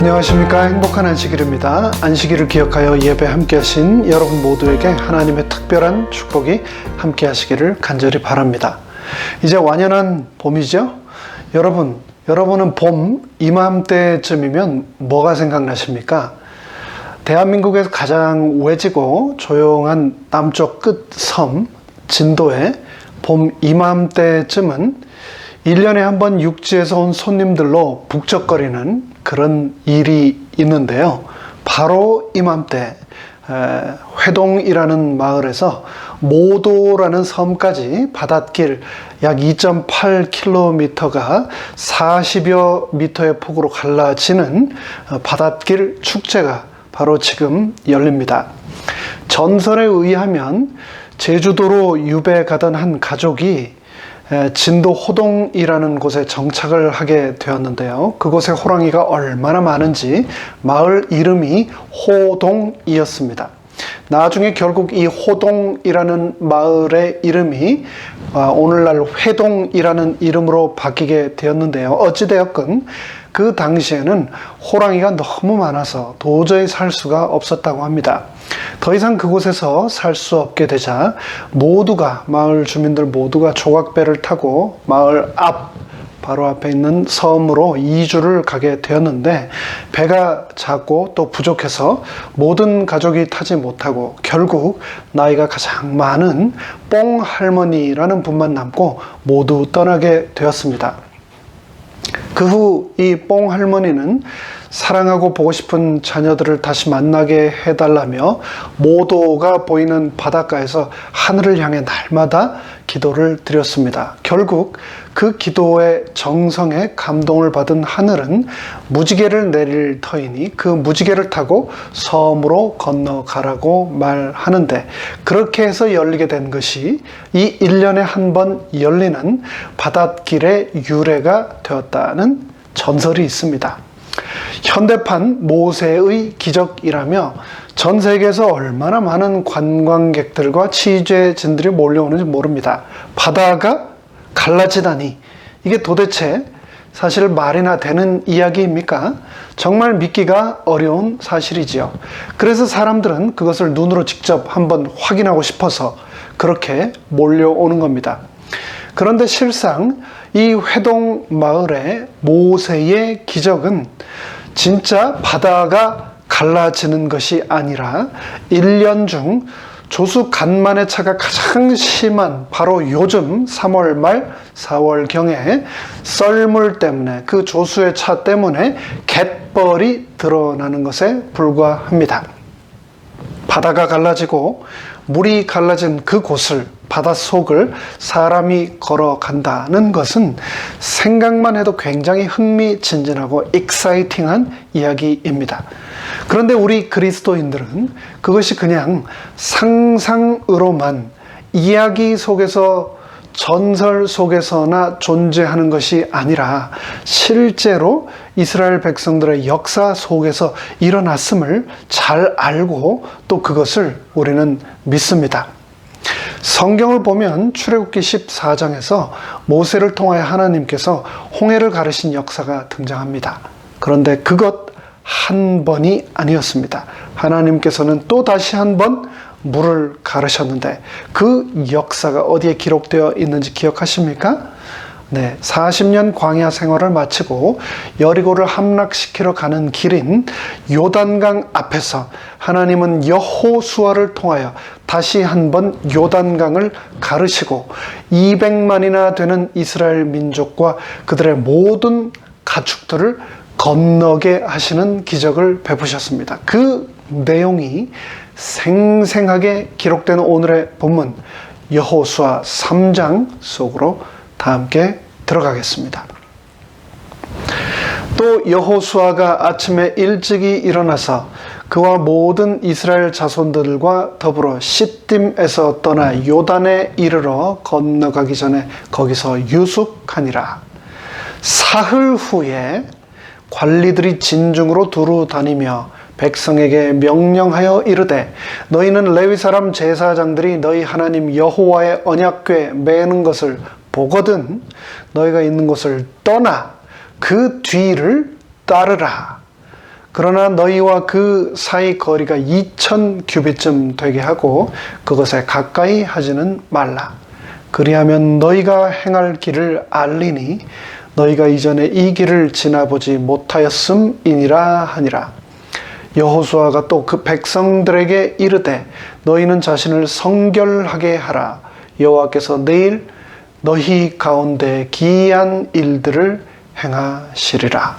안녕하십니까. 행복한 안식일입니다. 안식일을 기억하여 예배 함께 하신 여러분 모두에게 하나님의 특별한 축복이 함께 하시기를 간절히 바랍니다. 이제 완연한 봄이죠. 여러분은 봄 이맘때쯤이면 뭐가 생각나십니까? 대한민국에서 가장 우회지고 조용한 남쪽 끝 섬 진도에 봄 이맘때쯤은 1년에 한 번 육지에서 온 손님들로 북적거리는 그런 일이 있는데요. 바로 이맘때 회동이라는 마을에서 모도라는 섬까지 바닷길 약 2.8km가 40여 미터의 폭으로 갈라지는 바닷길 축제가 바로 지금 열립니다. 전설에 의하면 제주도로 유배 가던 한 가족이 진도 호동이라는 곳에 정착을 하게 되었는데요. 그곳에 호랑이가 얼마나 많은지 마을 이름이 호동이었습니다. 나중에 결국 이 호동이라는 마을의 이름이 오늘날 회동이라는 이름으로 바뀌게 되었는데요. 어찌되었건 그 당시에는 호랑이가 너무 많아서 도저히 살 수가 없었다고 합니다. 더 이상 그곳에서 살 수 없게 되자 마을 주민들 모두가 조각배를 타고 마을 바로 앞에 있는 섬으로 이주를 가게 되었는데, 배가 작고 또 부족해서 모든 가족이 타지 못하고 결국 나이가 가장 많은 뽕할머니라는 분만 남고 모두 떠나게 되었습니다. 그 후 이 뽕할머니는 사랑하고 보고 싶은 자녀들을 다시 만나게 해달라며 모도가 보이는 바닷가에서 하늘을 향해 날마다 기도를 드렸습니다. 결국 그 기도의 정성에 감동을 받은 하늘은 무지개를 내릴 터이니 그 무지개를 타고 섬으로 건너가라고 말하는데, 그렇게 해서 열리게 된 것이 이 1년에 한 번 열리는 바닷길의 유래가 되었다는 전설이 있습니다. 현대판 모세의 기적이라며 전 세계에서 얼마나 많은 관광객들과 취재진들이 몰려오는지 모릅니다. 바다가 갈라지다니, 이게 도대체 사실 말이나 되는 이야기입니까? 정말 믿기가 어려운 사실이지요. 그래서 사람들은 그것을 눈으로 직접 한번 확인하고 싶어서 그렇게 몰려오는 겁니다. 그런데 실상 이 회동 마을의 모세의 기적은 진짜 바다가 갈라지는 것이 아니라 1년 중 조수 간만의 차가 가장 심한 바로 요즘 3월 말 4월경에 썰물 때문에, 그 조수의 차 때문에 갯벌이 드러나는 것에 불과합니다. 바다가 갈라지고 물이 갈라진 그곳을, 바닷속을 사람이 걸어간다는 것은 생각만 해도 굉장히 흥미진진하고 익사이팅한 이야기입니다. 그런데 우리 그리스도인들은 그것이 그냥 상상으로만, 이야기 속에서, 전설 속에서나 존재하는 것이 아니라 실제로 이스라엘 백성들의 역사 속에서 일어났음을 잘 알고 또 그것을 우리는 믿습니다. 성경을 보면 출애굽기 14장에서 모세를 통하여 하나님께서 홍해를 가르신 역사가 등장합니다. 그런데 그것 한 번이 아니었습니다. 하나님께서는 또 다시 한 번 물을 가르셨는데 그 역사가 어디에 기록되어 있는지 기억하십니까? 네, 40년 광야 생활을 마치고 여리고를 함락시키러 가는 길인 요단강 앞에서 하나님은 여호수아를 통하여 다시 한번 요단강을 가르시고 200만이나 되는 이스라엘 민족과 그들의 모든 가축들을 건너게 하시는 기적을 베푸셨습니다. 그 내용이 생생하게 기록된 오늘의 본문 여호수아 3장 속으로 다 함께 들어가겠습니다. 또 여호수아가 아침에 일찍이 일어나서 그와 모든 이스라엘 자손들과 더불어 시딤에서 떠나 요단에 이르러 건너가기 전에 거기서 유숙하니라. 사흘 후에 관리들이 진중으로 두루 다니며 백성에게 명령하여 이르되, 너희는 레위 사람 제사장들이 너희 하나님 여호와의 언약궤 매는 것을 보거든 너희가 있는 곳을 떠나 그 뒤를 따르라. 그러나 너희와 그 사이 거리가 2000 규빗쯤 되게 하고 그것에 가까이 하지는 말라. 그리하면 너희가 행할 길을 알리니 너희가 이전에 이 길을 지나보지 못하였음이니라 하니라. 여호수아가 또 그 백성들에게 이르되 너희는 자신을 성결하게 하라. 여호와께서 내일 너희 가운데 기이한 일들을 행하시리라.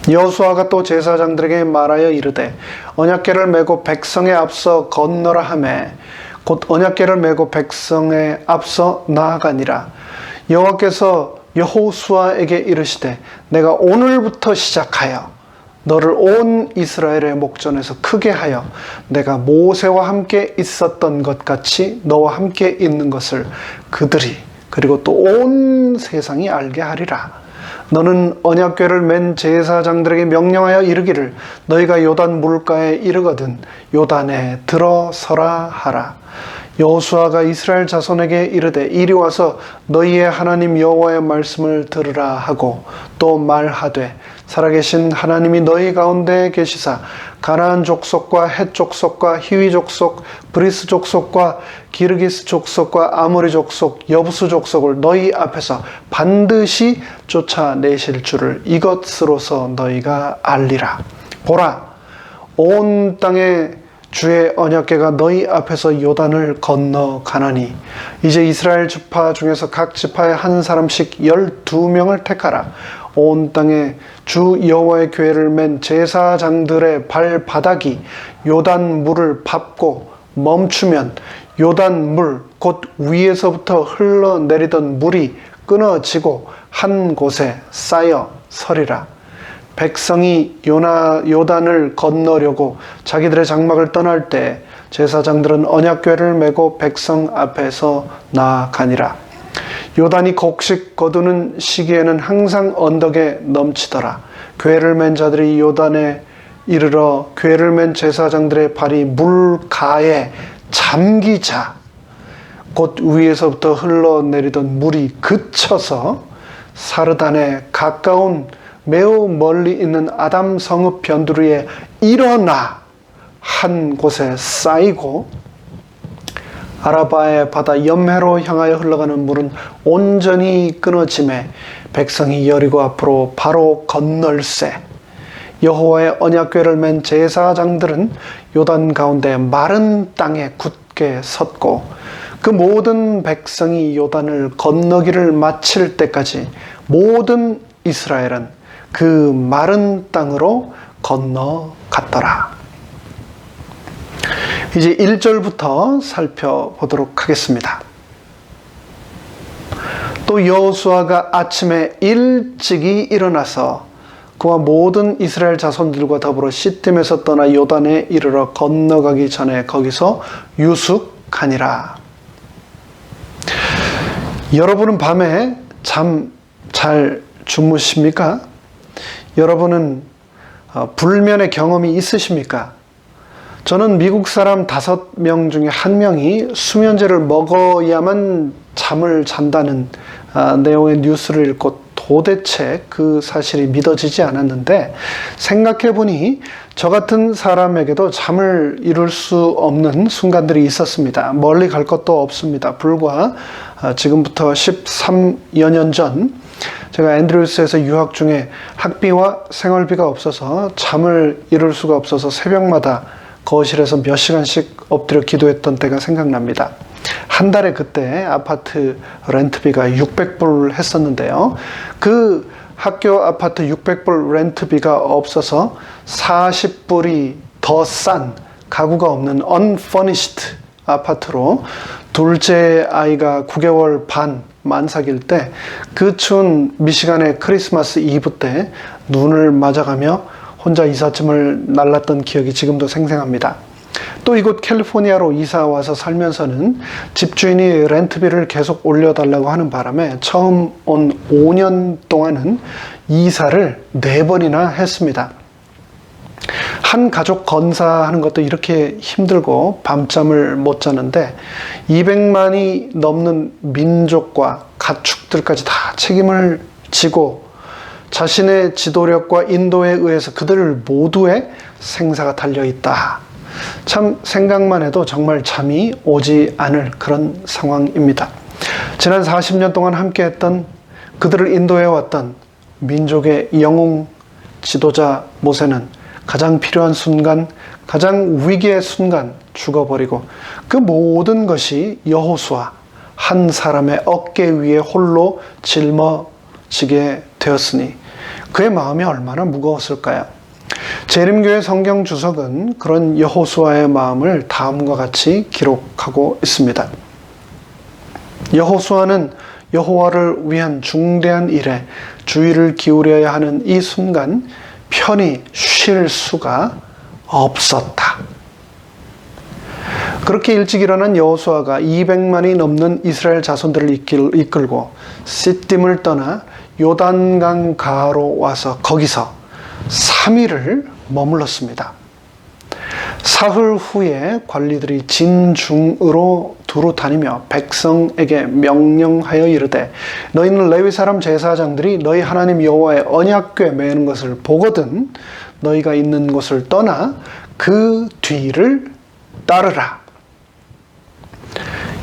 여호수아가 또 제사장들에게 말하여 이르되 언약궤를 메고 백성에 앞서 건너라 하매 곧 언약궤를 메고 백성에 앞서 나아가니라. 여호와께서 여호수아에게 이르시되 내가 오늘부터 시작하여 너를 온 이스라엘의 목전에서 크게 하여 내가 모세와 함께 있었던 것 같이 너와 함께 있는 것을 그들이 그리고 또 온 세상이 알게 하리라. 너는 언약궤를 맨 제사장들에게 명령하여 이르기를 너희가 요단 물가에 이르거든 요단에 들어서라 하라. 여호수아가 이스라엘 자손에게 이르되 이리 와서 너희의 하나님 여호와의 말씀을 들으라 하고 또 말하되 살아계신 하나님이 너희 가운데 계시사 가나안 족속과 헷 족속과 히위 족속 브리스 족속과 기르기스 족속과 아모리 족속 여부스 족속을 너희 앞에서 반드시 쫓아내실 줄을 이것으로서 너희가 알리라. 보라, 온 땅에 주의 언약궤가 너희 앞에서 요단을 건너가나니 이제 이스라엘 지파 중에서 각 지파에 한 사람씩 12명을 택하라. 온 땅에 주 여호와의 궤를 맨 제사장들의 발바닥이 요단 물을 밟고 멈추면 요단 물 곧 위에서부터 흘러내리던 물이 끊어지고 한 곳에 쌓여 서리라. 백성이 요단을 건너려고 자기들의 장막을 떠날 때 제사장들은 언약궤를 메고 백성 앞에서 나아가니라. 요단이 곡식 거두는 시기에는 항상 언덕에 넘치더라. 궤를 맨 자들이 요단에 이르러 궤를 맨 제사장들의 발이 물가에 잠기자 곧 위에서부터 흘러내리던 물이 그쳐서 사르단에 가까운 매우 멀리 있는 아담 성읍 변두리에 일어나 한 곳에 쌓이고 아라바의 바다 염해로 향하여 흘러가는 물은 온전히 끊어짐에 백성이 여리고 앞으로 바로 건널세. 여호와의 언약궤를 맨 제사장들은 요단 가운데 마른 땅에 굳게 섰고 그 모든 백성이 요단을 건너기를 마칠 때까지 모든 이스라엘은 그 마른 땅으로 건너갔더라. 이제 1절부터 살펴보도록 하겠습니다. 또 여호수아가 아침에 일찍이 일어나서 그와 모든 이스라엘 자손들과 더불어 시딤에서 떠나 요단에 이르러 건너가기 전에 거기서 유숙하니라. 여러분은 밤에 잠 잘 주무십니까? 여러분은 불면의 경험이 있으십니까? 저는 미국 사람 5명 중에 1명이 수면제를 먹어야만 잠을 잔다는 내용의 뉴스를 읽고 도대체 그 사실이 믿어지지 않았는데 생각해보니 저 같은 사람에게도 잠을 이룰 수 없는 순간들이 있었습니다. 멀리 갈 것도 없습니다. 불과 지금부터 13여 년 전 제가 앤드루스에서 유학 중에 학비와 생활비가 없어서 잠을 이룰 수가 없어서 새벽마다 거실에서 몇 시간씩 엎드려 기도했던 때가 생각납니다. 한 달에 그때 아파트 렌트비가 600불 했었는데요. 그 학교 아파트 600불 렌트비가 없어서 40불이 더 싼 가구가 없는 unfurnished 아파트로 둘째 아이가 9개월 반 만삭일 때 그 추운 미시간의 크리스마스 이브 때 눈을 맞아가며 혼자 이삿짐을 날랐던 기억이 지금도 생생합니다. 또 이곳 캘리포니아로 이사 와서 살면서는 집주인이 렌트비를 계속 올려달라고 하는 바람에 처음 온 5년 동안은 이사를 4번이나 했습니다. 한 가족 건사하는 것도 이렇게 힘들고 밤잠을 못 자는데 200만이 넘는 민족과 가축들까지 다 책임을 지고 자신의 지도력과 인도에 의해서 그들 모두의 생사가 달려있다. 참 생각만 해도 정말 잠이 오지 않을 그런 상황입니다. 지난 40년 동안 함께했던 그들을 인도해왔던 민족의 영웅 지도자 모세는 가장 필요한 순간, 가장 위기의 순간 죽어버리고 그 모든 것이 여호수아 한 사람의 어깨 위에 홀로 짊어지게 되었으니 그의 마음이 얼마나 무거웠을까요? 재림교회 성경 주석은 그런 여호수아의 마음을 다음과 같이 기록하고 있습니다. 여호수아는 여호와를 위한 중대한 일에 주의를 기울여야 하는 이 순간 편히 쉴 수가 없었다. 그렇게 일찍 일어난 여호수아가 200만이 넘는 이스라엘 자손들을 이끌고 시딤을 떠나 요단강 가로 와서 거기서 3일을 머물렀습니다. 사흘 후에 관리들이 진중으로 두루 다니며 백성에게 명령하여 이르되 너희는 레위 사람 제사장들이 너희 하나님 여호와의 언약궤 매는 것을 보거든 너희가 있는 곳을 떠나 그 뒤를 따르라.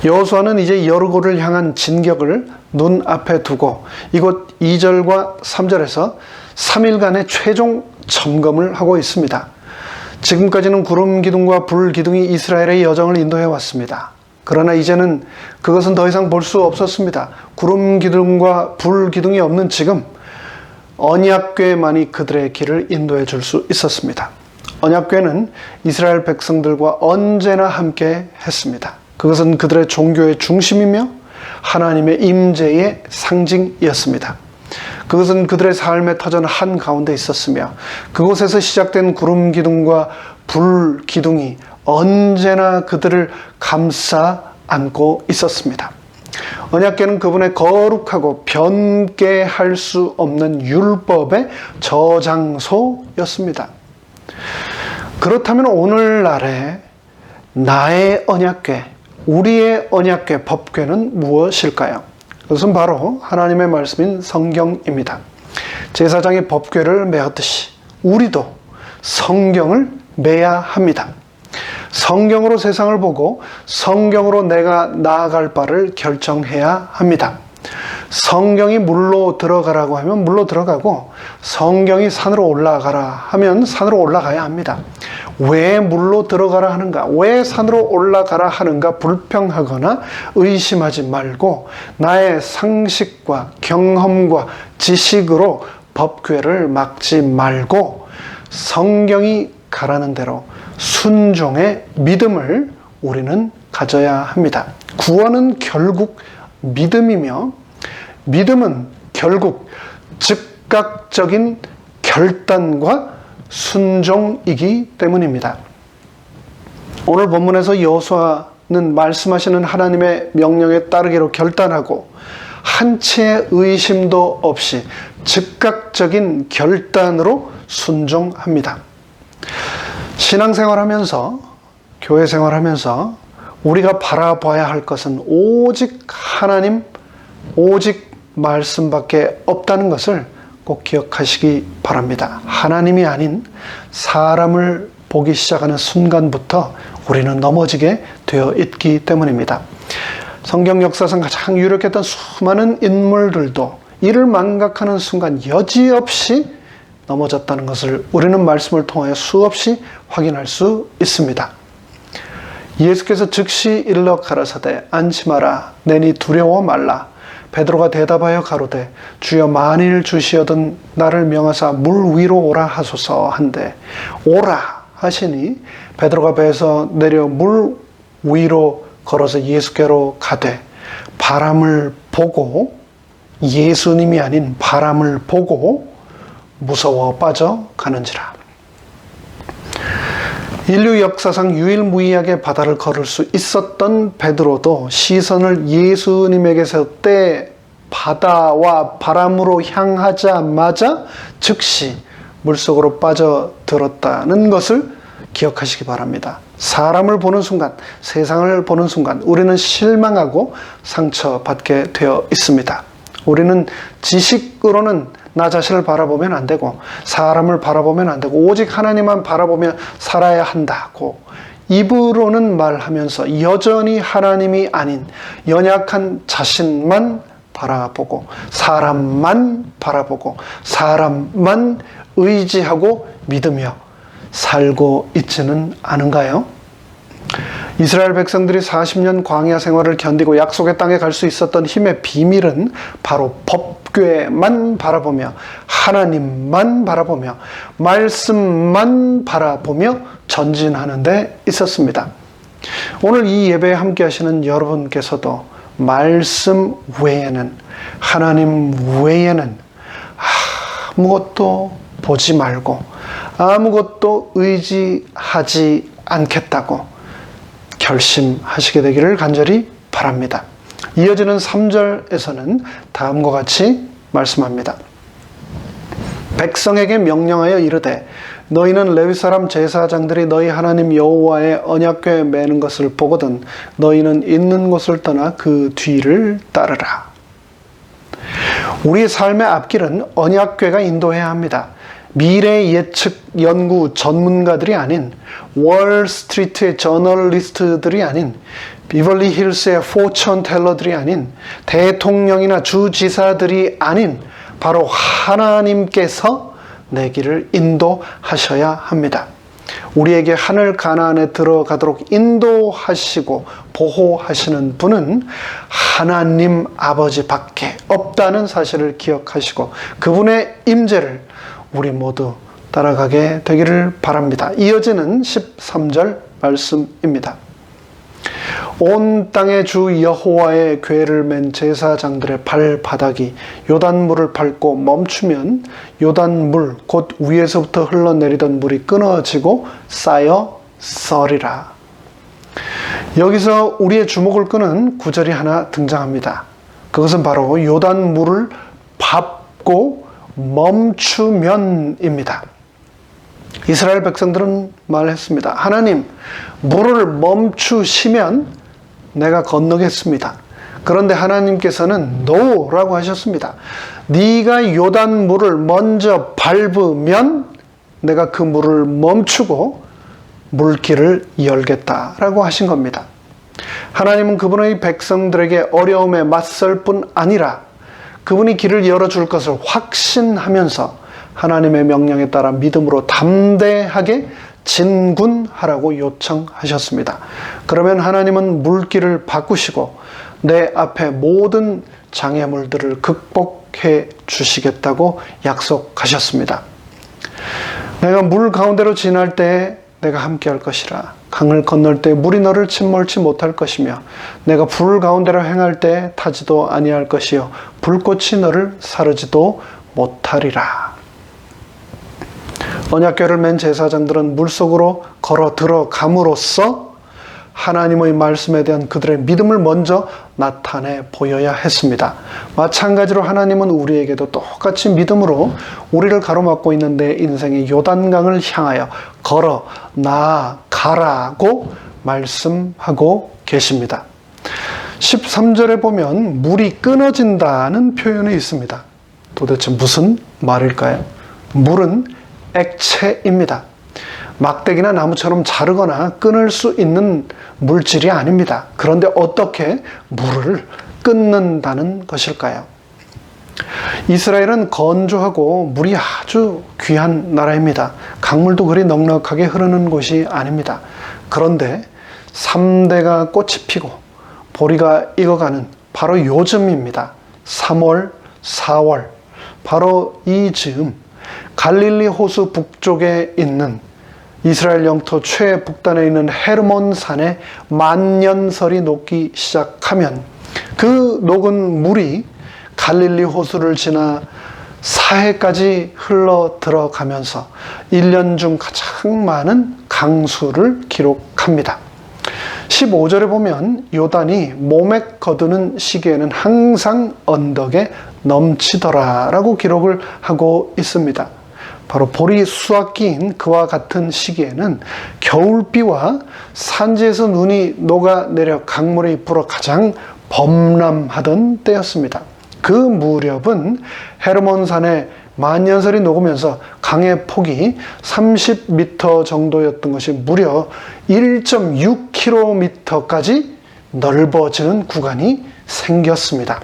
여호수아는 이제 여리고를 향한 진격을 눈앞에 두고 이곳 2절과 3절에서 3일간의 최종 점검을 하고 있습니다. 지금까지는 구름 기둥과 불 기둥이 이스라엘의 여정을 인도해 왔습니다. 그러나 이제는 그것은 더 이상 볼 수 없었습니다. 구름 기둥과 불 기둥이 없는 지금 언약궤만이 그들의 길을 인도해 줄 수 있었습니다. 언약궤는 이스라엘 백성들과 언제나 함께 했습니다. 그것은 그들의 종교의 중심이며 하나님의 임재의 상징이었습니다. 그것은 그들의 삶의 터전 한가운데 있었으며 그곳에서 시작된 구름 기둥과 불 기둥이 언제나 그들을 감싸 안고 있었습니다. 언약궤는 그분의 거룩하고 변개할 수 없는 율법의 저장소였습니다. 그렇다면 오늘날의 나의 언약궤, 우리의 언약궤, 법궤는 무엇일까요? 그것은 바로 하나님의 말씀인 성경입니다. 제사장이 법궤를 메었듯이 우리도 성경을 메야 합니다. 성경으로 세상을 보고 성경으로 내가 나아갈 바를 결정해야 합니다. 성경이 물로 들어가라고 하면 물로 들어가고 성경이 산으로 올라가라 하면 산으로 올라가야 합니다. 왜 물로 들어가라 하는가? 왜 산으로 올라가라 하는가? 불평하거나 의심하지 말고 나의 상식과 경험과 지식으로 법궤를 막지 말고 성경이 가라는 대로 순종의 믿음을 우리는 가져야 합니다. 구원은 결국 믿음이며 믿음은 결국 즉각적인 결단과 순종이기 때문입니다. 오늘 본문에서 여호수아는 말씀하시는 하나님의 명령에 따르기로 결단하고 한치의 의심도 없이 즉각적인 결단으로 순종합니다. 신앙생활하면서 교회 생활하면서 우리가 바라봐야 할 것은 오직 하나님, 오직 말씀밖에 없다는 것을 꼭 기억하시기 바랍니다. 하나님이 아닌 사람을 보기 시작하는 순간부터 우리는 넘어지게 되어 있기 때문입니다. 성경 역사상 가장 유력했던 수많은 인물들도 이를 망각하는 순간 여지없이 넘어졌다는 것을 우리는 말씀을 통하여 수없이 확인할 수 있습니다. 예수께서 즉시 일러 가라사대 안심하라 내니 두려워 말라. 베드로가 대답하여 가로되 주여 만일 주시어든 나를 명하사 물 위로 오라 하소서 한데 오라 하시니 베드로가 배에서 내려 물 위로 걸어서 예수께로 가되 바람을 보고 예수님이 아닌 바람을 보고 무서워 빠져가는지라. 인류 역사상 유일무이하게 바다를 걸을 수 있었던 베드로도 시선을 예수님에게서 떼 바다와 바람으로 향하자마자 즉시 물속으로 빠져들었다는 것을 기억하시기 바랍니다. 사람을 보는 순간, 세상을 보는 순간 우리는 실망하고 상처받게 되어 있습니다. 우리는 지식으로는 나 자신을 바라보면 안 되고 사람을 바라보면 안 되고 오직 하나님만 바라보며 살아야 한다고 입으로는 말하면서 여전히 하나님이 아닌 연약한 자신만 바라보고 사람만 바라보고 사람만 의지하고 믿으며 살고 있지는 않은가요? 이스라엘 백성들이 40년 광야 생활을 견디고 약속의 땅에 갈 수 있었던 힘의 비밀은 바로 법궤만 바라보며 하나님만 바라보며 말씀만 바라보며 전진하는 데 있었습니다. 오늘 이 예배에 함께 하시는 여러분께서도 말씀 외에는 하나님 외에는 아무것도 보지 말고 아무것도 의지하지 않겠다고 결심하시게 되기를 간절히 바랍니다. 이어지는 3절에서는 다음과 같이 말씀합니다. 백성에게 명령하여 이르되 너희는 레위 사람 제사장들이 너희 하나님 여호와의 언약궤에 매는 것을 보거든 너희는 있는 곳을 떠나 그 뒤를 따르라. 우리의 삶의 앞길은 언약궤가 인도해야 합니다. 미래 예측 연구 전문가들이 아닌 월스트리트의 저널리스트들이 아닌 비벌리 힐스의 포천 텔러들이 아닌 대통령이나 주지사들이 아닌 바로 하나님께서 내 길을 인도하셔야 합니다. 우리에게 하늘 가나안에 들어가도록 인도하시고 보호하시는 분은 하나님 아버지밖에 없다는 사실을 기억하시고 그분의 임재를 우리 모두 따라가게 되기를 바랍니다. 이어지는 13절 말씀입니다. 온 땅의 주 여호와의 궤를 맨 제사장들의 발바닥이 요단물을 밟고 멈추면 요단물 곧 위에서부터 흘러내리던 물이 끊어지고 쌓여 서리라. 여기서 우리의 주목을 끄는 구절이 하나 등장합니다. 그것은 바로 요단물을 밟고 멈추면입니다. 이스라엘 백성들은 말했습니다. 하나님, 물을 멈추시면 내가 건너겠습니다. 그런데 하나님께서는 NO라고 하셨습니다. 네가 요단 물을 먼저 밟으면 내가 그 물을 멈추고 물길을 열겠다라고 하신 겁니다. 하나님은 그분의 백성들에게 어려움에 맞설 뿐 아니라 그분이 길을 열어줄 것을 확신하면서 하나님의 명령에 따라 믿음으로 담대하게 진군하라고 요청하셨습니다. 그러면 하나님은 물길을 바꾸시고 내 앞에 모든 장애물들을 극복해 주시겠다고 약속하셨습니다. 내가 물 가운데로 지날 때 내가 함께 할 것이라. 강을 건널 때 물이 너를 침몰치 못할 것이며 내가 불 가운데로 행할 때 타지도 아니할 것이요 불꽃이 너를 사르지도 못하리라. 언약궤를 맨 제사장들은 물속으로 걸어 들어감으로써 하나님의 말씀에 대한 그들의 믿음을 먼저 나타내 보여야 했습니다. 마찬가지로 하나님은 우리에게도 똑같이 믿음으로 우리를 가로막고 있는 내 인생의 요단강을 향하여 걸어 나아가라고 말씀하고 계십니다. 13절에 보면 물이 끊어진다는 표현이 있습니다. 도대체 무슨 말일까요? 물은 액체입니다. 막대기나 나무처럼 자르거나 끊을 수 있는 물질이 아닙니다. 그런데 어떻게 물을 끊는다는 것일까요? 이스라엘은 건조하고 물이 아주 귀한 나라입니다. 강물도 그리 넉넉하게 흐르는 곳이 아닙니다. 그런데 3대가 꽃이 피고 보리가 익어가는 바로 요즘입니다. 3월, 4월 바로 이 즈음 갈릴리 호수 북쪽에 있는 이스라엘 영토 최북단에 있는 헤르몬 산에 만년설이 녹기 시작하면 그 녹은 물이 갈릴리 호수를 지나 사해까지 흘러 들어가면서 1년 중 가장 많은 강수를 기록합니다. 15절에 보면 요단이 몸에 거두는 시기에는 항상 언덕에 넘치더라 라고 기록을 하고 있습니다. 바로 보리 수확기인 그와 같은 시기에는 겨울비와 산지에서 눈이 녹아내려 강물이 불어 가장 범람하던 때였습니다. 그 무렵은 헤르몬산의 만년설이 녹으면서 강의 폭이 30m 정도였던 것이 무려 1.6km까지 넓어지는 구간이 생겼습니다.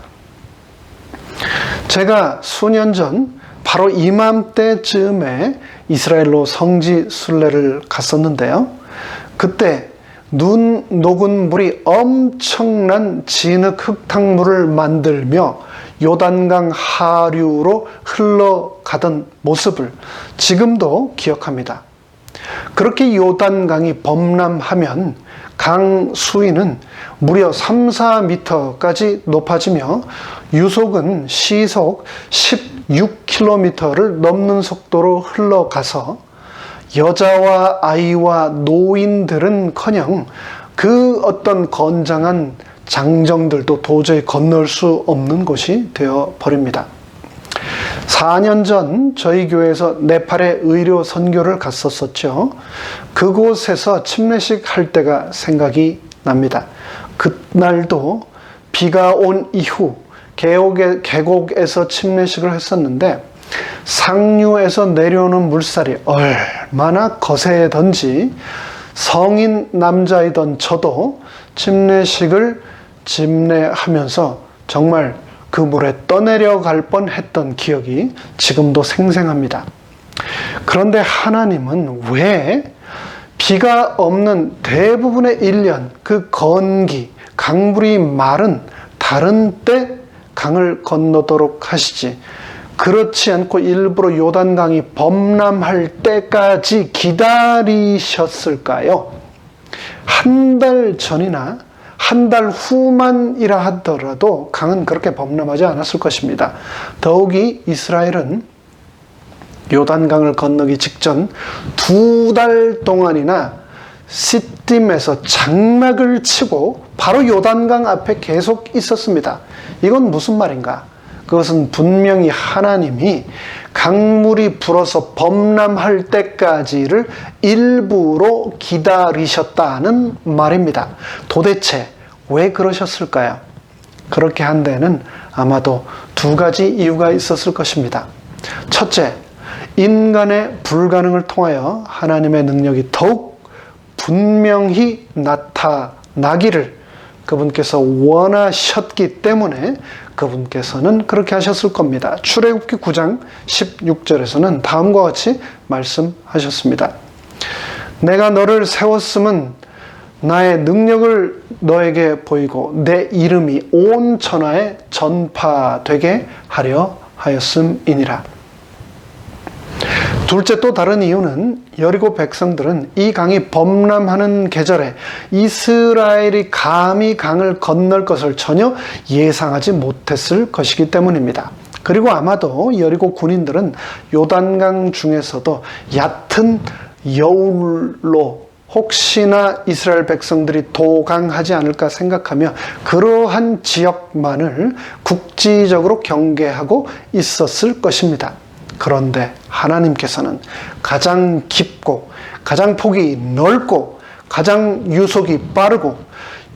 제가 수년 전 바로 이맘때쯤에 이스라엘로 성지 순례를 갔었는데요. 그때 눈 녹은 물이 엄청난 진흙 흙탕물을 만들며 요단강 하류로 흘러가던 모습을 지금도 기억합니다. 그렇게 요단강이 범람하면 강 수위는 무려 3, 4m까지 높아지며 유속은 시속 16km를 넘는 속도로 흘러가서 여자와 아이와 노인들은커녕 그 어떤 건장한 장정들도 도저히 건널 수 없는 곳이 되어 버립니다. 4년 전 저희 교회에서 네팔에 의료 선교를 갔었었죠. 그곳에서 침례식 할 때가 생각이 납니다. 그날도 비가 온 이후 계곡에서 침례식을 했었는데 상류에서 내려오는 물살이 얼마나 거세던지 성인 남자이던 저도 침례식을 집례하면서 정말 그 물에 떠내려갈 뻔했던 기억이 지금도 생생합니다. 그런데 하나님은 왜 비가 없는 대부분의 1년 그 건기, 강물이 마른 다른 때 강을 건너도록 하시지 그렇지 않고 일부러 요단강이 범람할 때까지 기다리셨을까요? 한 달 전이나 한 달 후만이라 하더라도 강은 그렇게 범람하지 않았을 것입니다. 더욱이 이스라엘은 요단강을 건너기 직전 2달 동안이나 시딤에서 장막을 치고 바로 요단강 앞에 계속 있었습니다. 이건 무슨 말인가? 그것은 분명히 하나님이 강물이 불어서 범람할 때까지를 일부러 기다리셨다는 말입니다. 도대체 왜 그러셨을까요? 그렇게 한 데는 아마도 2가지 이유가 있었을 것입니다. 첫째, 인간의 불가능을 통하여 하나님의 능력이 더욱 분명히 나타나기를 그분께서 원하셨기 때문에 그분께서는 그렇게 하셨을 겁니다. 출애굽기 9장 16절에서는 다음과 같이 말씀하셨습니다. 내가 너를 세웠음은 나의 능력을 너에게 보이고 내 이름이 온 천하에 전파되게 하려 하였음이니라. 둘째, 또 다른 이유는 여리고 백성들은 이 강이 범람하는 계절에 이스라엘이 감히 강을 건널 것을 전혀 예상하지 못했을 것이기 때문입니다. 그리고 아마도 여리고 군인들은 요단강 중에서도 얕은 여울로 혹시나 이스라엘 백성들이 도강하지 않을까 생각하며 그러한 지역만을 국지적으로 경계하고 있었을 것입니다. 그런데 하나님께서는 가장 깊고 가장 폭이 넓고 가장 유속이 빠르고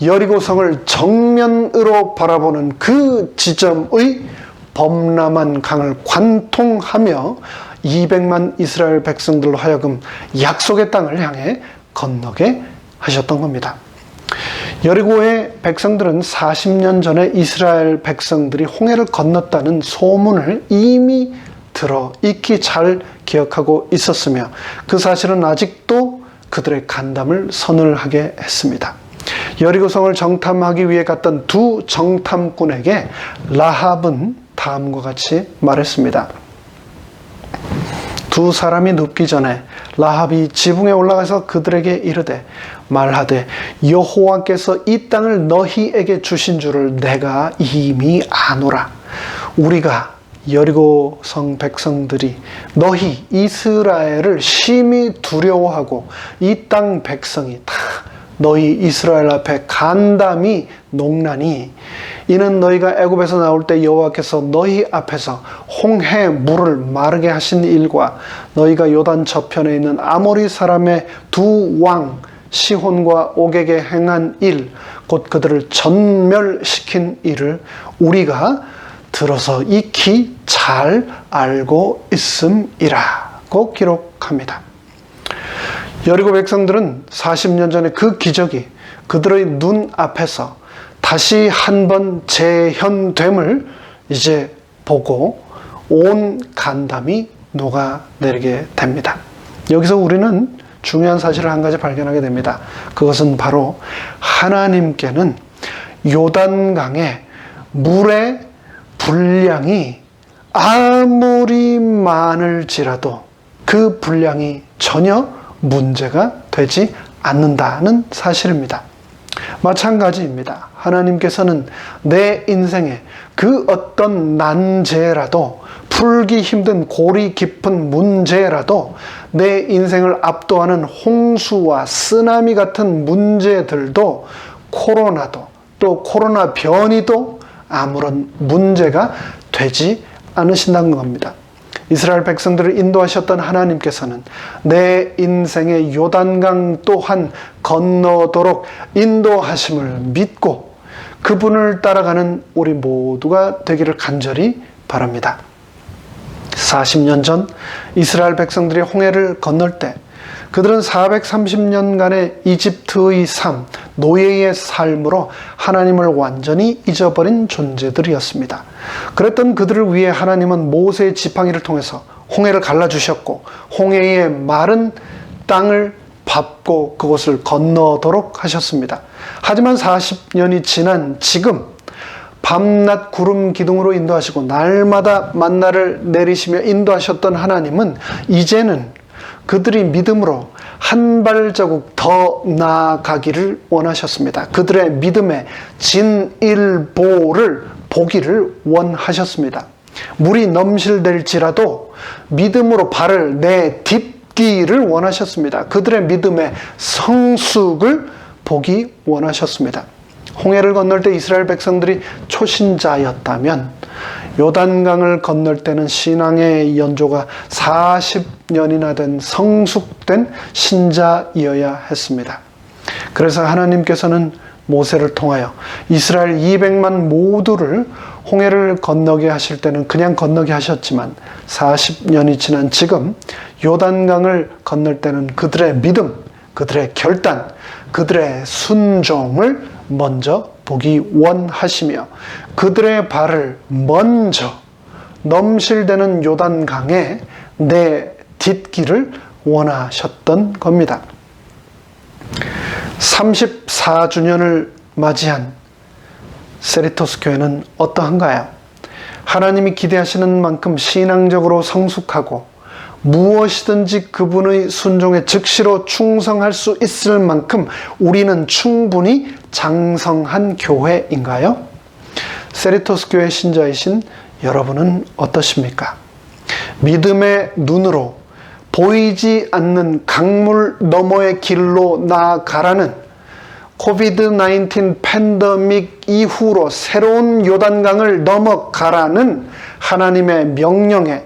여리고성을 정면으로 바라보는 그 지점의 범람한 강을 관통하며 200만 이스라엘 백성들로 하여금 약속의 땅을 향해 건너게 하셨던 겁니다. 여리고의 백성들은 40년 전에 이스라엘 백성들이 홍해를 건넜다는 소문을 이미 들어 익히 잘 기억하고 있었으며 그 사실은 아직도 그들의 간담을 서늘하게 했습니다. 여리고성을 정탐하기 위해 갔던 2 정탐꾼에게 라합은 다음과 같이 말했습니다. 2 사람이 눕기 전에 라합이 지붕에 올라가서 그들에게 이르되 말하되 여호와께서 이 땅을 너희에게 주신 줄을 내가 이미 아노라. 우리가 여리고성 백성들이 너희 이스라엘을 심히 두려워하고 이 땅 백성이 다 너희 이스라엘 앞에 간담이 녹나니 이는 너희가 애굽에서 나올 때 여호와께서 너희 앞에서 홍해 물을 마르게 하신 일과 너희가 요단 저편에 있는 아모리 사람의 2 왕 시혼과 옥에게 행한 일 곧 그들을 전멸시킨 일을 우리가 들어서 익히 잘 알고 있음이라고 기록합니다. 여리고 백성들은 40년 전에 그 기적이 그들의 눈 앞에서 다시 한번 재현됨을 이제 보고 온 간담이 녹아내리게 됩니다. 여기서 우리는 중요한 사실을 한 가지 발견하게 됩니다. 그것은 바로 하나님께는 요단강의 물의 분량이 아무리 많을지라도 그 분량이 전혀 문제가 되지 않는다는 사실입니다. 마찬가지입니다. 하나님께서는 내 인생에 그 어떤 난제라도, 풀기 힘든 골이 깊은 문제라도, 내 인생을 압도하는 홍수와 쓰나미 같은 문제들도, 코로나도, 또 코로나 변이도 아무런 문제가 되지 않으신다는 겁니다. 이스라엘 백성들을 인도하셨던 하나님께서는 내 인생의 요단강 또한 건너도록 인도하심을 믿고 그분을 따라가는 우리 모두가 되기를 간절히 바랍니다. 40년 전 이스라엘 백성들이 홍해를 건널 때 그들은 430년간의 이집트의 삶, 노예의 삶으로 하나님을 완전히 잊어버린 존재들이었습니다. 그랬던 그들을 위해 하나님은 모세의 지팡이를 통해서 홍해를 갈라주셨고 홍해의 마른 땅을 밟고 그곳을 건너도록 하셨습니다. 하지만 40년이 지난 지금 밤낮 구름 기둥으로 인도하시고 날마다 만나를 내리시며 인도하셨던 하나님은 이제는 그들이 믿음으로 한 발자국 더 나아가기를 원하셨습니다. 그들의 믿음의 진일보를 보기를 원하셨습니다. 물이 넘실댈지라도 믿음으로 발을 내딛기를 원하셨습니다. 그들의 믿음의 성숙을 보기 원하셨습니다. 홍해를 건널 때 이스라엘 백성들이 초신자였다면 요단강을 건널 때는 신앙의 연조가 40년이나 된 성숙된 신자이어야 했습니다. 그래서 하나님께서는 모세를 통하여 이스라엘 200만 모두를 홍해를 건너게 하실 때는 그냥 건너게 하셨지만 40년이 지난 지금 요단강을 건널 때는 그들의 믿음, 그들의 결단, 그들의 순종을 먼저 보기 원하시며 그들의 발을 먼저 넘실대는 요단강에 내딛기를 원하셨던 겁니다. 34주년을 맞이한 세리토스 교회는 어떠한가요? 하나님이 기대하시는 만큼 신앙적으로 성숙하고 무엇이든지 그분의 순종에 즉시로 충성할 수 있을 만큼 우리는 충분히 장성한 교회인가요? 세리토스 교회 신자이신 여러분은 어떠십니까? 믿음의 눈으로 보이지 않는 강물 너머의 길로 나아가라는 코비드-19 팬데믹 이후로 새로운 요단강을 넘어가라는 하나님의 명령에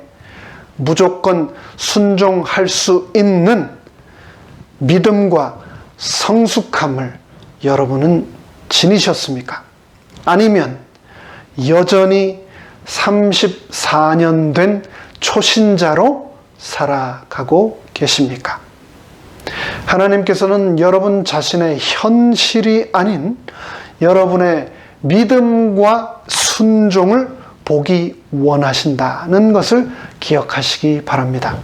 무조건 순종할 수 있는 믿음과 성숙함을 여러분은 지니셨습니까? 아니면 여전히 34년 된 초신자로 살아가고 계십니까? 하나님께서는 여러분 자신의 현실이 아닌 여러분의 믿음과 순종을 보기 원하신다는 것을 기억하시기 바랍니다.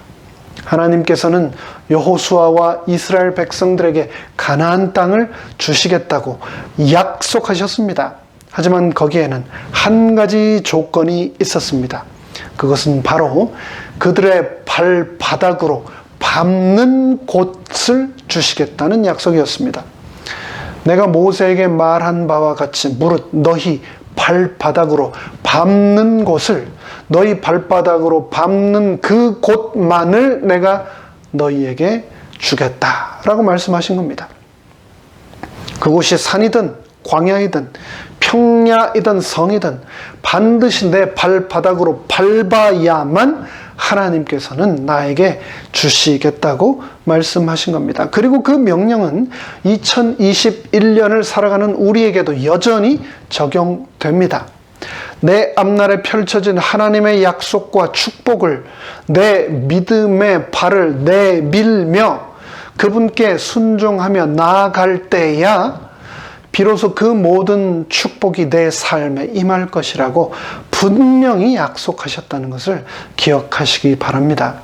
하나님께서는 여호수아와 이스라엘 백성들에게 가나안 땅을 주시겠다고 약속하셨습니다. 하지만 거기에는 한 가지 조건이 있었습니다. 그것은 바로 그들의 발바닥으로 밟는 곳을 주시겠다는 약속이었습니다. 내가 모세에게 말한 바와 같이 무릇 너희 발바닥으로 밟는 곳을, 너희 발바닥으로 밟는 그 곳만을 내가 너희에게 주겠다라고 말씀하신 겁니다. 그곳이 산이든 광야이든 평야이든 성이든 반드시 내 발바닥으로 밟아야만 하나님께서는 나에게 주시겠다고 말씀하신 겁니다. 그리고 그 명령은 2021년을 살아가는 우리에게도 여전히 적용됩니다. 내 앞날에 펼쳐진 하나님의 약속과 축복을 내 믿음의 발을 내밀며 그분께 순종하며 나아갈 때야 비로소 그 모든 축복이 내 삶에 임할 것이라고 분명히 약속하셨다는 것을 기억하시기 바랍니다.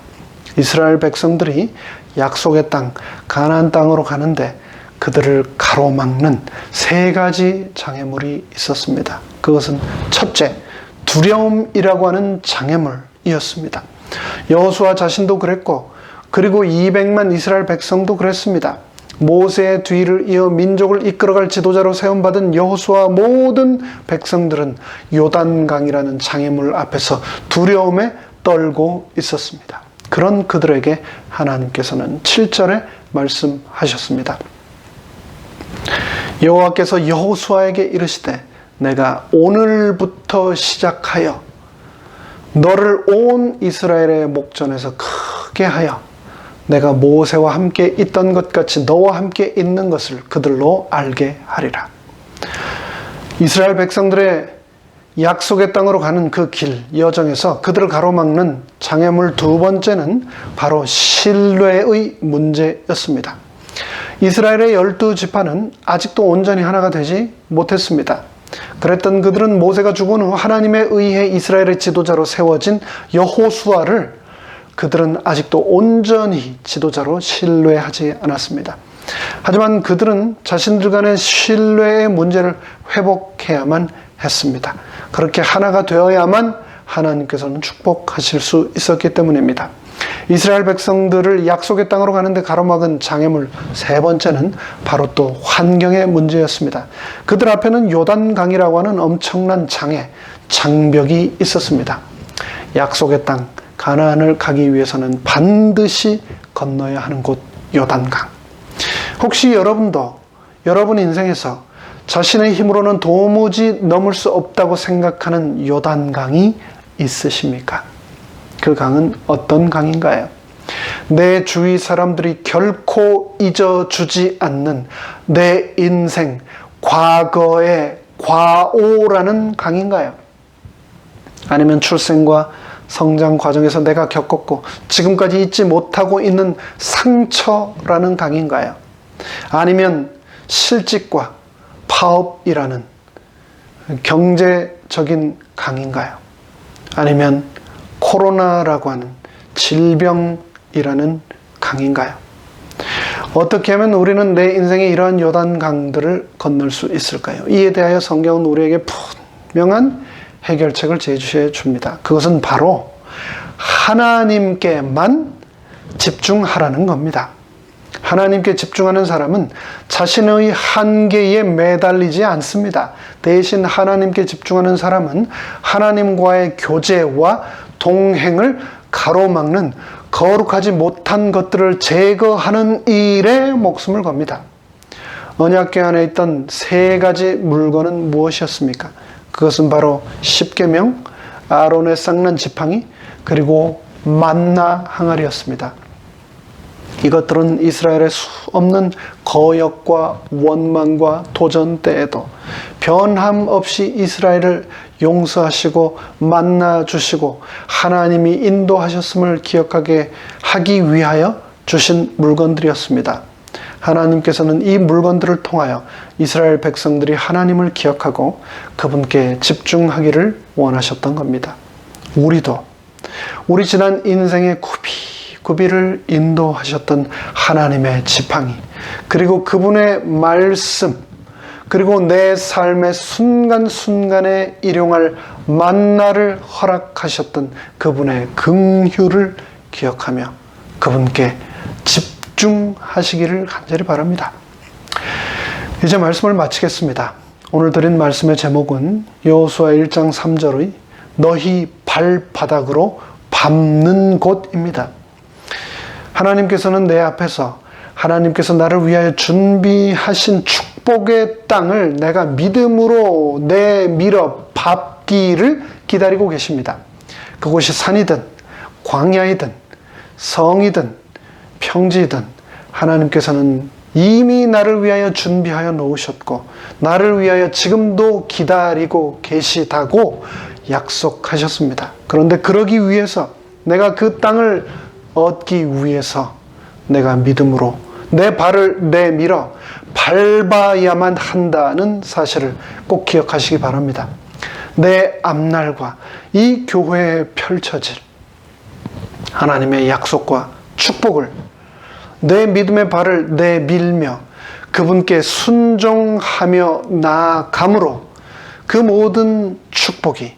이스라엘 백성들이 약속의 땅, 가나안 땅으로 가는데 그들을 가로막는 세 가지 장애물이 있었습니다. 그것은 첫째, 두려움이라고 하는 장애물이었습니다. 여호수아 자신도 그랬고, 그리고 200만 이스라엘 백성도 그랬습니다. 모세의 뒤를 이어 민족을 이끌어갈 지도자로 세움받은 여호수아 모든 백성들은 요단강이라는 장애물 앞에서 두려움에 떨고 있었습니다. 그런 그들에게 하나님께서는 7절에 말씀하셨습니다. 여호와께서 여호수아에게 이르시되 내가 오늘부터 시작하여 너를 온 이스라엘의 목전에서 크게 하여 내가 모세와 함께 있던 것 같이 너와 함께 있는 것을 그들로 알게 하리라. 이스라엘 백성들의 약속의 땅으로 가는 그 길, 여정에서 그들을 가로막는 장애물 두 번째는 바로 신뢰의 문제였습니다. 이스라엘의 12지파는 아직도 온전히 하나가 되지 못했습니다. 그랬던 그들은 모세가 죽은 후 하나님에 의해 이스라엘의 지도자로 세워진 여호수아를 그들은 아직도 온전히 지도자로 신뢰하지 않았습니다. 하지만 그들은 자신들 간의 신뢰의 문제를 회복해야만 했습니다. 그렇게 하나가 되어야만 하나님께서는 축복하실 수 있었기 때문입니다. 이스라엘 백성들을 약속의 땅으로 가는데 가로막은 장애물 세 번째는 바로 또 환경의 문제였습니다. 그들 앞에는 요단강이라고 하는 엄청난 장벽이 있었습니다. 약속의 땅 가나안을 가기 위해서는 반드시 건너야 하는 곳 요단강. 혹시 여러분도 여러분 인생에서 자신의 힘으로는 도무지 넘을 수 없다고 생각하는 요단강이 있으십니까? 그 강은 어떤 강인가요? 내 주위 사람들이 결코 잊어주지 않는 내 인생 과거의 과오라는 강인가요? 아니면 출생과 성장 과정에서 내가 겪었고 지금까지 잊지 못하고 있는 상처라는 강인가요? 아니면 실직과 파업이라는 경제적인 강인가요? 아니면 코로나라고 하는 질병이라는 강인가요? 어떻게 하면 우리는 내 인생의 이러한 요단강들을 건널 수 있을까요? 이에 대하여 성경은 우리에게 분명한 해결책을 제시해 줍니다. 그것은 바로 하나님께만 집중하라는 겁니다. 하나님께 집중하는 사람은 자신의 한계에 매달리지 않습니다. 대신 하나님께 집중하는 사람은 하나님과의 교제와 동행을 가로막는 거룩하지 못한 것들을 제거하는 일에 목숨을 겁니다. 언약궤 안에 있던 세 가지 물건은 무엇이었습니까? 그것은 바로 십계명, 아론의 쌍난 지팡이, 그리고 만나 항아리였습니다. 이것들은 이스라엘의 수없는 거역과 원망과 도전 때에도 변함없이 이스라엘을 용서하시고 만나 주시고 하나님이 인도하셨음을 기억하게 하기 위하여 주신 물건들이었습니다. 하나님께서는 이 물건들을 통하여 이스라엘 백성들이 하나님을 기억하고 그분께 집중하기를 원하셨던 겁니다. 우리도 우리 지난 인생의 구비를 인도하셨던 하나님의 지팡이, 그리고 그분의 말씀, 그리고 내 삶의 순간순간에 일용할 만나를 허락하셨던 그분의 긍휼을 기억하며 그분께 집중하시기를 간절히 바랍니다. 이제 말씀을 마치겠습니다. 오늘 드린 말씀의 제목은 여호수아 1장 3절의 너희 발바닥으로 밟는 곳입니다. 하나님께서는 내 앞에서 하나님께서 나를 위하여 준비하신 축복의 땅을 내가 믿음으로 내밀어 밟기를 기다리고 계십니다. 그곳이 산이든 광야이든 성이든 평지이든 하나님께서는 이미 나를 위하여 준비하여 놓으셨고 나를 위하여 지금도 기다리고 계시다고 약속하셨습니다. 그런데 그러기 위해서, 내가 그 땅을 얻기 위해서 내가 믿음으로 내 발을 내밀어 밟아야만 한다는 사실을 꼭 기억하시기 바랍니다. 내 앞날과 이 교회에 펼쳐질 하나님의 약속과 축복을 내 믿음의 발을 내밀며 그분께 순종하며 나아감으로 그 모든 축복이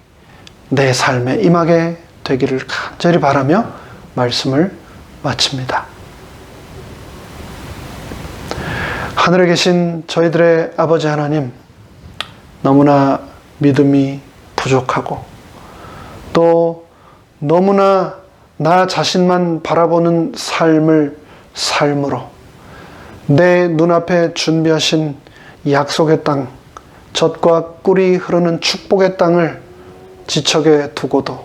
내 삶에 임하게 되기를 간절히 바라며 말씀을 마칩니다. 하늘에 계신 저희들의 아버지 하나님, 너무나 믿음이 부족하고 또 너무나 나 자신만 바라보는 삶으로 내 눈앞에 준비하신 약속의 땅, 젖과 꿀이 흐르는 축복의 땅을 지척에 두고도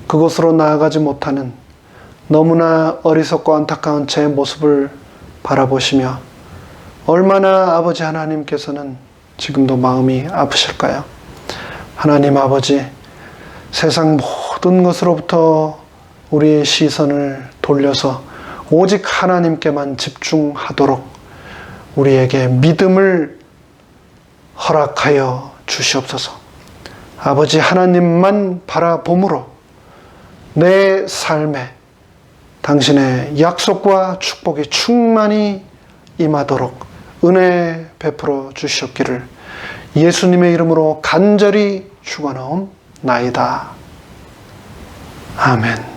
그곳으로 나아가지 못하는 너무나 어리석고 안타까운 제 모습을 바라보시며 얼마나 아버지 하나님께서는 지금도 마음이 아프실까요? 하나님 아버지, 세상 모든 것으로부터 우리의 시선을 돌려서 오직 하나님께만 집중하도록 우리에게 믿음을 허락하여 주시옵소서. 아버지 하나님만 바라봄으로 내 삶에 당신의 약속과 축복이 충만히 임하도록 은혜 베풀어 주시옵기를 예수님의 이름으로 간절히 축원하옵나이다. 아멘.